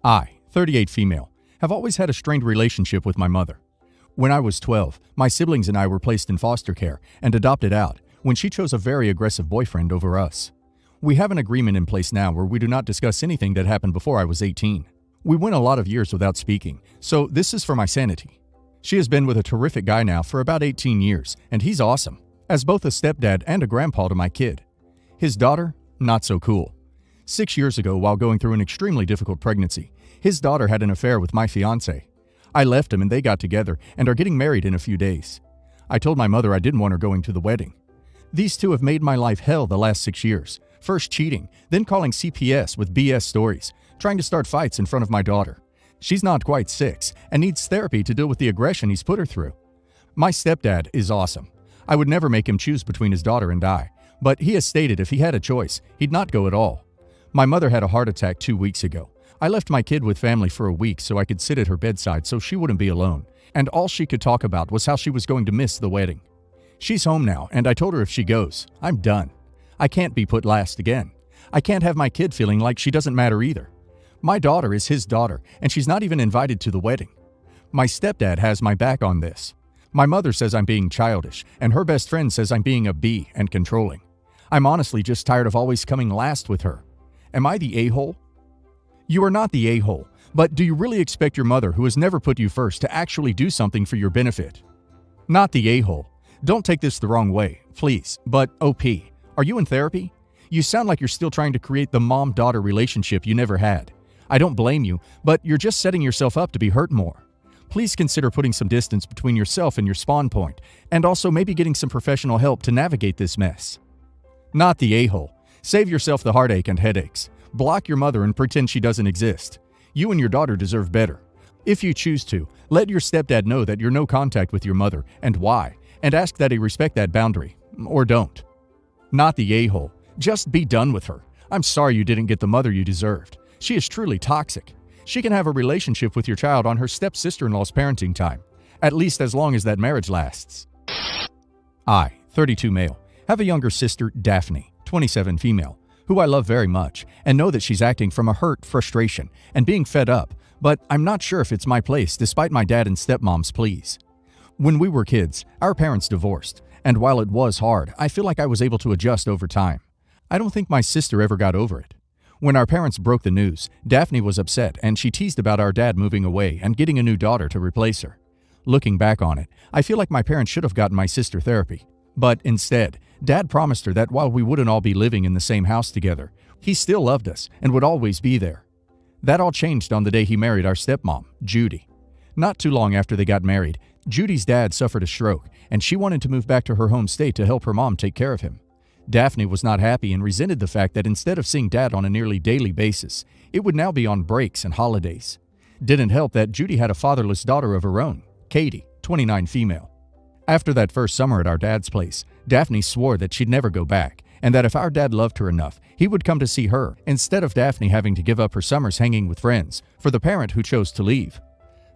I, 38 female, have always had a strained relationship with my mother. When I was 12, my siblings and I were placed in foster care and adopted out when she chose a very aggressive boyfriend over us. We have an agreement in place now where we do not discuss anything that happened before I was 18. We went a lot of years without speaking, so this is for my sanity. She has been with a terrific guy now for about 18 years, and he's awesome, as both a stepdad and a grandpa to my kid. His daughter, not so cool. 6 years ago, while going through an extremely difficult pregnancy, his daughter had an affair with my fiance. I left him and they got together and are getting married in a few days. I told my mother I didn't want her going to the wedding. These two have made my life hell the last 6 years, first cheating, then calling CPS with BS stories, trying to start fights in front of my daughter. She's not quite 6 and needs therapy to deal with the aggression he's put her through. My stepdad is awesome. I would never make him choose between his daughter and I, but he has stated if he had a choice, he'd not go at all. My mother had a heart attack 2 weeks ago. I left my kid with family for a week so I could sit at her bedside so she wouldn't be alone, and all she could talk about was how she was going to miss the wedding. She's home now, and I told her if she goes, I'm done. I can't be put last again. I can't have my kid feeling like she doesn't matter either. My daughter is his daughter, and she's not even invited to the wedding. My stepdad has my back on this. My mother says I'm being childish, and her best friend says I'm being a B and controlling. I'm honestly just tired of always coming last with her. Am I the a-hole? You are not the a-hole, but do you really expect your mother, who has never put you first, to actually do something for your benefit? Not the a-hole. Don't take this the wrong way, please, but OP, are you in therapy? You sound like you're still trying to create the mom-daughter relationship you never had. I don't blame you, but you're just setting yourself up to be hurt more. Please consider putting some distance between yourself and your spawn point, and also maybe getting some professional help to navigate this mess. Not the a-hole. Save yourself the heartache and headaches. Block your mother and pretend she doesn't exist. You and your daughter deserve better. If you choose to, let your stepdad know that you're no contact with your mother and why, and ask that he respect that boundary. Or don't. Not the a-hole. Just be done with her. I'm sorry you didn't get the mother you deserved. She is truly toxic. She can have a relationship with your child on her step-sister-in-law's parenting time, at least as long as that marriage lasts. I, 32 male, have a younger sister, Daphne, 27 female, who I love very much and know that she's acting from a hurt, frustration, and being fed up, but I'm not sure if it's my place despite my dad and stepmom's pleas. When we were kids, our parents divorced, and while it was hard, I feel like I was able to adjust over time. I don't think my sister ever got over it. When our parents broke the news, Daphne was upset and she teased about our dad moving away and getting a new daughter to replace her. Looking back on it, I feel like my parents should have gotten my sister therapy. But instead, Dad promised her that while we wouldn't all be living in the same house together, he still loved us and would always be there. That all changed on the day he married our stepmom, Judy. Not too long after they got married, Judy's dad suffered a stroke and she wanted to move back to her home state to help her mom take care of him. Daphne was not happy and resented the fact that instead of seeing Dad on a nearly daily basis, it would now be on breaks and holidays. Didn't help that Judy had a fatherless daughter of her own, Katie, 29 female. After that first summer at our dad's place, Daphne swore that she'd never go back, and that if our dad loved her enough, he would come to see her, instead of Daphne having to give up her summers hanging with friends for the parent who chose to leave.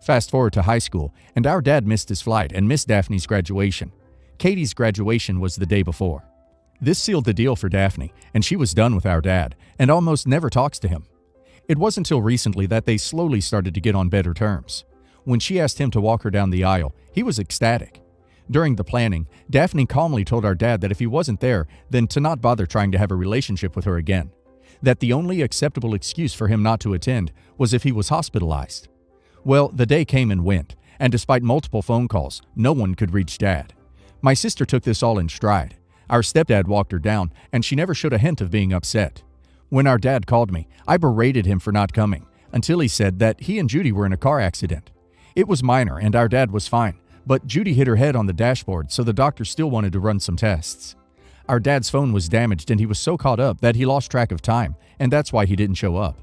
Fast forward to high school, and our dad missed his flight and missed Daphne's graduation. Katie's graduation was the day before. This sealed the deal for Daphne, and she was done with our dad, and almost never talks to him. It wasn't until recently that they slowly started to get on better terms. When she asked him to walk her down the aisle, he was ecstatic. During the planning, Daphne calmly told our dad that if he wasn't there, then to not bother trying to have a relationship with her again. That the only acceptable excuse for him not to attend was if he was hospitalized. Well, the day came and went, and despite multiple phone calls, no one could reach Dad. My sister took this all in stride. Our stepdad walked her down, and she never showed a hint of being upset. When our dad called me, I berated him for not coming, until he said that he and Judy were in a car accident. It was minor, and our dad was fine. But Judy hit her head on the dashboard, so the doctor still wanted to run some tests. Our dad's phone was damaged and he was so caught up that he lost track of time, and that's why he didn't show up.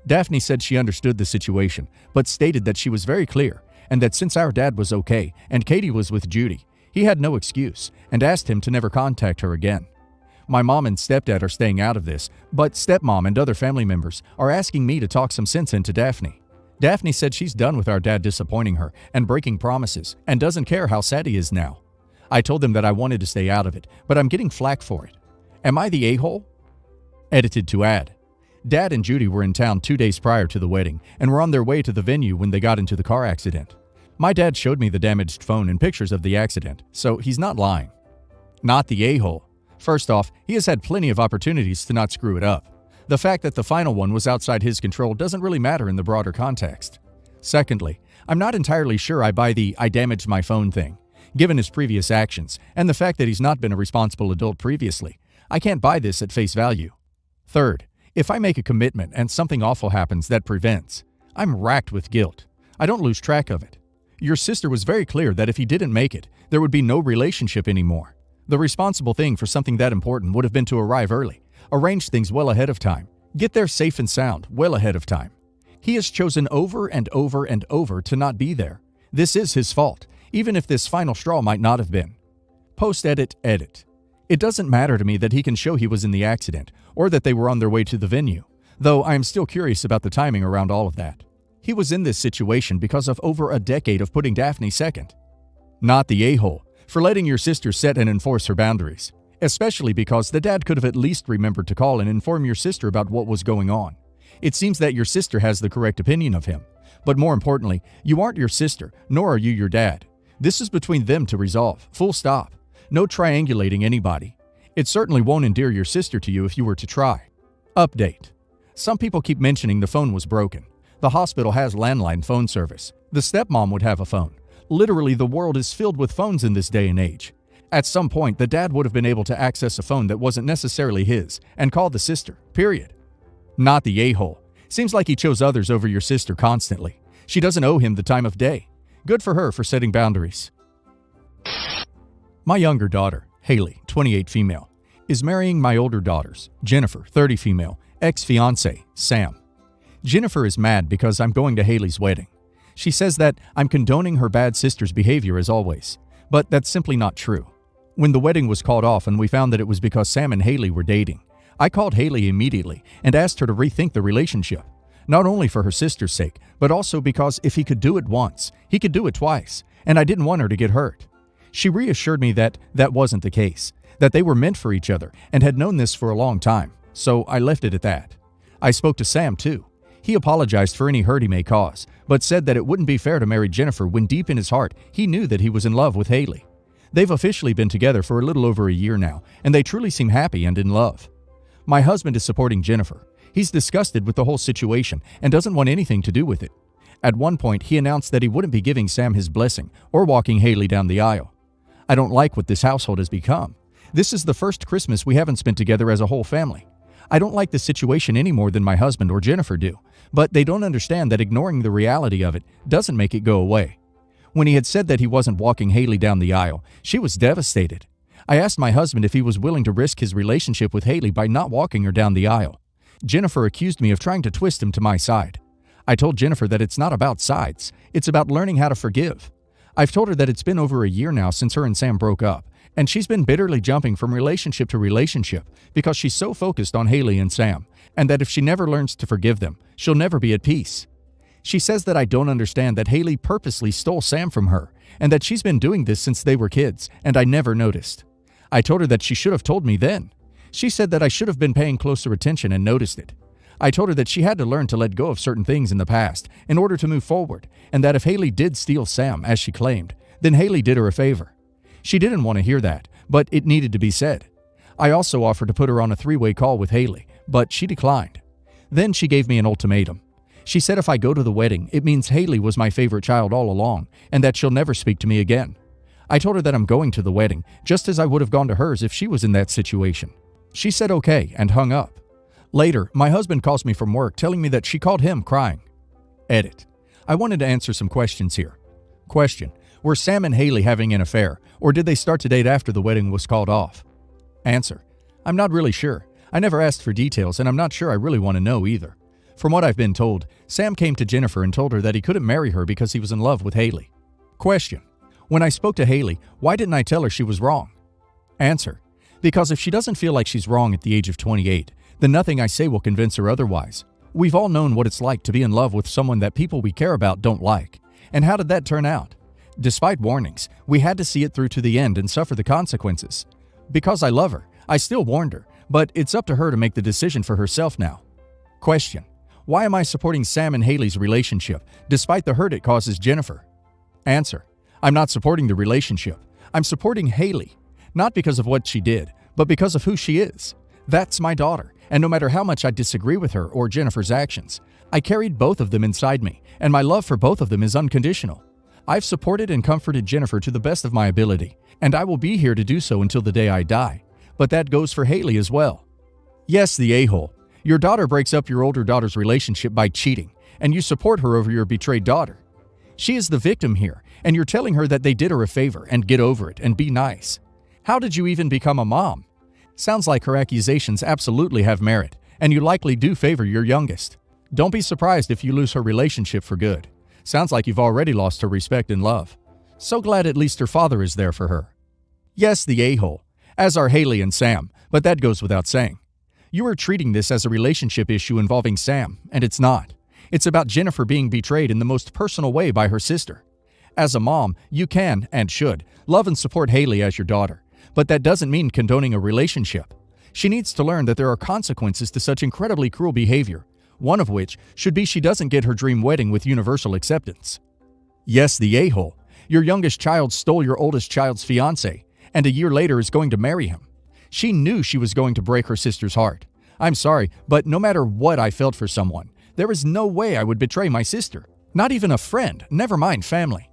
Daphne said she understood the situation, but stated that she was very clear, and that since our dad was okay and Katie was with Judy, he had no excuse, and asked him to never contact her again. My mom and stepdad are staying out of this, but stepmom and other family members are asking me to talk some sense into Daphne. Daphne said she's done with our dad disappointing her and breaking promises and doesn't care how sad he is now. I told them that I wanted to stay out of it, but I'm getting flack for it. Am I the a-hole? Edited to add. Dad and Judy were in town 2 days prior to the wedding and were on their way to the venue when they got into the car accident. My dad showed me the damaged phone and pictures of the accident, so he's not lying. Not the a-hole. First off, he has had plenty of opportunities to not screw it up. The fact that the final one was outside his control doesn't really matter in the broader context. Secondly, I'm not entirely sure I buy the "I damaged my phone" thing. Given his previous actions, and the fact that he's not been a responsible adult previously, I can't buy this at face value. Third, if I make a commitment and something awful happens that prevents, I'm racked with guilt. I don't lose track of it. Your sister was very clear that if he didn't make it, there would be no relationship anymore. The responsible thing for something that important would have been to arrive early, arrange things well ahead of time, get there safe and sound well ahead of time. He has chosen over and over and over to not be there. This is his fault, even if this final straw might not have been. Post-edit, edit. It doesn't matter to me that he can show he was in the accident, or that they were on their way to the venue, though I am still curious about the timing around all of that. He was in this situation because of over a decade of putting Daphne second. Not the a-hole for letting your sister set and enforce her boundaries, especially because the dad could have at least remembered to call and inform your sister about what was going on. It seems that your sister has the correct opinion of him, but more importantly, you aren't your sister, nor are you your dad. This is between them to resolve, full stop. No triangulating anybody. It certainly won't endear your sister to you if you were to try. Update. Some people keep mentioning the phone was broken. The hospital has landline phone service. The stepmom would have a phone. Literally, the world is filled with phones in this day and age. At some point, the dad would have been able to access a phone that wasn't necessarily his and call the sister, period. Not the a-hole. Seems like he chose others over your sister constantly. She doesn't owe him the time of day. Good for her for setting boundaries. My younger daughter, Haley, 28 female, is marrying my older daughters, Jennifer, 30 female, ex-fiance, Sam. Jennifer is mad because I'm going to Haley's wedding. She says that I'm condoning her bad sister's behavior as always, but that's simply not true. When the wedding was called off and we found that it was because Sam and Haley were dating, I called Haley immediately and asked her to rethink the relationship, not only for her sister's sake, but also because if he could do it once, he could do it twice, and I didn't want her to get hurt. She reassured me that that wasn't the case, that they were meant for each other and had known this for a long time, so I left it at that. I spoke to Sam too. He apologized for any hurt he may cause, but said that it wouldn't be fair to marry Jennifer when deep in his heart he knew that he was in love with Haley. They've officially been together for a little over a year now, and they truly seem happy and in love. My husband is supporting Jennifer. He's disgusted with the whole situation and doesn't want anything to do with it. At one point, he announced that he wouldn't be giving Sam his blessing or walking Haley down the aisle. I don't like what this household has become. This is the first Christmas we haven't spent together as a whole family. I don't like the situation any more than my husband or Jennifer do, but they don't understand that ignoring the reality of it doesn't make it go away. When he had said that he wasn't walking Haley down the aisle, she was devastated. I asked my husband if he was willing to risk his relationship with Haley by not walking her down the aisle. Jennifer accused me of trying to twist him to my side. I told Jennifer that it's not about sides, it's about learning how to forgive. I've told her that it's been over a year now since her and Sam broke up, and she's been bitterly jumping from relationship to relationship because she's so focused on Haley and Sam, and that if she never learns to forgive them, she'll never be at peace. She says that I don't understand that Haley purposely stole Sam from her, and that she's been doing this since they were kids, and I never noticed. I told her that she should have told me then. She said that I should have been paying closer attention and noticed it. I told her that she had to learn to let go of certain things in the past in order to move forward, and that if Haley did steal Sam, as she claimed, then Haley did her a favor. She didn't want to hear that, but it needed to be said. I also offered to put her on a three-way call with Haley, but she declined. Then she gave me an ultimatum. She said if I go to the wedding, it means Haley was my favorite child all along, and that she'll never speak to me again. I told her that I'm going to the wedding, just as I would have gone to hers if she was in that situation. She said okay and hung up. Later, my husband calls me from work telling me that she called him crying. Edit. I wanted to answer some questions here. Question. Were Sam and Haley having an affair, or did they start to date after the wedding was called off? Answer. I'm not really sure. I never asked for details, and I'm not sure I really want to know either. From what I've been told, Sam came to Jennifer and told her that he couldn't marry her because he was in love with Haley. Question. When I spoke to Haley, why didn't I tell her she was wrong? Answer. Because if she doesn't feel like she's wrong at the age of 28, then nothing I say will convince her otherwise. We've all known what it's like to be in love with someone that people we care about don't like. And how did that turn out? Despite warnings, we had to see it through to the end and suffer the consequences. Because I love her, I still warned her, but it's up to her to make the decision for herself now. Question: why am I supporting Sam and Haley's relationship, despite the hurt it causes Jennifer? Answer: I'm not supporting the relationship. I'm supporting Haley, not because of what she did, but because of who she is. That's my daughter, and no matter how much I disagree with her or Jennifer's actions, I carried both of them inside me, and my love for both of them is unconditional. I've supported and comforted Jennifer to the best of my ability, and I will be here to do so until the day I die. But that goes for Haley as well. Yes, the a-hole. Your daughter breaks up your older daughter's relationship by cheating, and you support her over your betrayed daughter. She is the victim here, and you're telling her that they did her a favor and get over it and be nice. How did you even become a mom? Sounds like her accusations absolutely have merit, and you likely do favor your youngest. Don't be surprised if you lose her relationship for good. Sounds like you've already lost her respect and love. So glad at least her father is there for her. Yes, the a-hole, as are Haley and Sam, but that goes without saying. You are treating this as a relationship issue involving Sam, and it's not. It's about Jennifer being betrayed in the most personal way by her sister. As a mom, you can, and should, love and support Haley as your daughter, but that doesn't mean condoning a relationship. She needs to learn that there are consequences to such incredibly cruel behavior, one of which should be she doesn't get her dream wedding with universal acceptance. Yes, the a-hole. Your youngest child stole your oldest child's fiance, and a year later is going to marry him. She knew she was going to break her sister's heart. I'm sorry, but no matter what I felt for someone, there is no way I would betray my sister. Not even a friend, never mind family.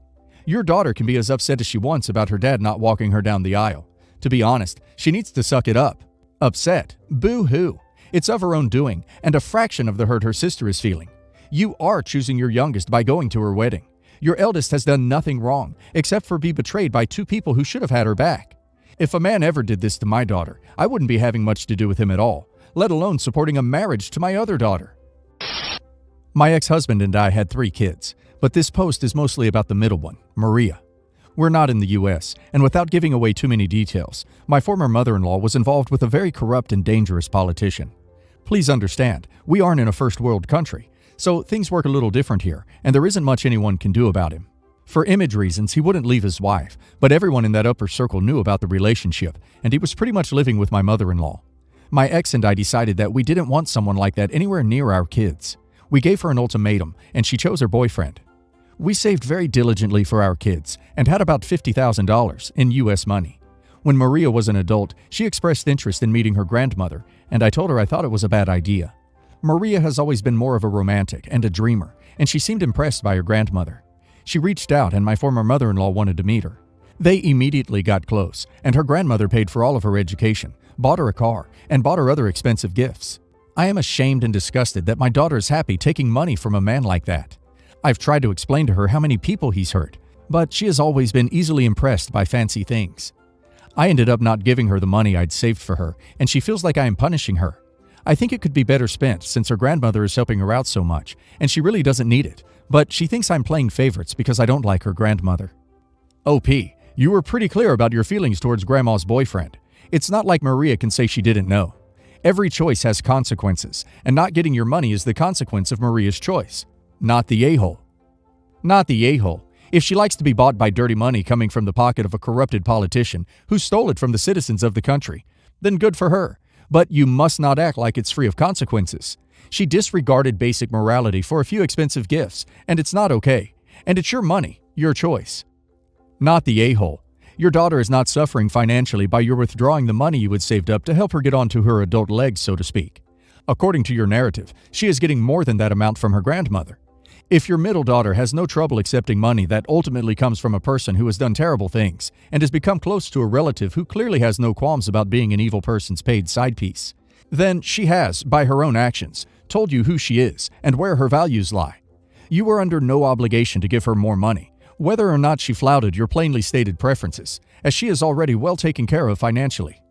Your daughter can be as upset as she wants about her dad not walking her down the aisle. To be honest, she needs to suck it up. Upset? Boo-hoo. It's of her own doing, and a fraction of the hurt her sister is feeling. You are choosing your youngest by going to her wedding. Your eldest has done nothing wrong, except for be betrayed by two people who should have had her back. If a man ever did this to my daughter, I wouldn't be having much to do with him at all, let alone supporting a marriage to my other daughter. My ex-husband and I had 3 kids, but this post is mostly about the middle one, Maria. We're not in the U.S., and without giving away too many details, my former mother-in-law was involved with a very corrupt and dangerous politician. Please understand, we aren't in a first-world country, so things work a little different here, and there isn't much anyone can do about him. For image reasons, he wouldn't leave his wife, but everyone in that upper circle knew about the relationship, and he was pretty much living with my mother-in-law. My ex and I decided that we didn't want someone like that anywhere near our kids. We gave her an ultimatum, and she chose her boyfriend. We saved very diligently for our kids and had about $50,000 in U.S. money. When Maria was an adult, she expressed interest in meeting her grandmother, and I told her I thought it was a bad idea. Maria has always been more of a romantic and a dreamer, and she seemed impressed by her grandmother. She reached out, and my former mother-in-law wanted to meet her. They immediately got close, and her grandmother paid for all of her education, bought her a car, and bought her other expensive gifts. I am ashamed and disgusted that my daughter is happy taking money from a man like that. I've tried to explain to her how many people he's hurt, but she has always been easily impressed by fancy things. I ended up not giving her the money I'd saved for her, and she feels like I am punishing her. I think it could be better spent since her grandmother is helping her out so much, and she really doesn't need it, but she thinks I'm playing favorites because I don't like her grandmother. OP, you were pretty clear about your feelings towards Grandma's boyfriend. It's not like Maria can say she didn't know. Every choice has consequences, and not getting your money is the consequence of Maria's choice. Not the a-hole. Not the a-hole. If she likes to be bought by dirty money coming from the pocket of a corrupted politician who stole it from the citizens of the country, then good for her. But you must not act like it's free of consequences. She disregarded basic morality for a few expensive gifts, and it's not okay. And it's your money, your choice. Not the a-hole. Your daughter is not suffering financially by your withdrawing the money you had saved up to help her get onto her adult legs, so to speak. According to your narrative, she is getting more than that amount from her grandmother. If your middle daughter has no trouble accepting money that ultimately comes from a person who has done terrible things and has become close to a relative who clearly has no qualms about being an evil person's paid side piece, then she has, by her own actions, told you who she is and where her values lie. You are under no obligation to give her more money, whether or not she flouted your plainly stated preferences, as she is already well taken care of financially.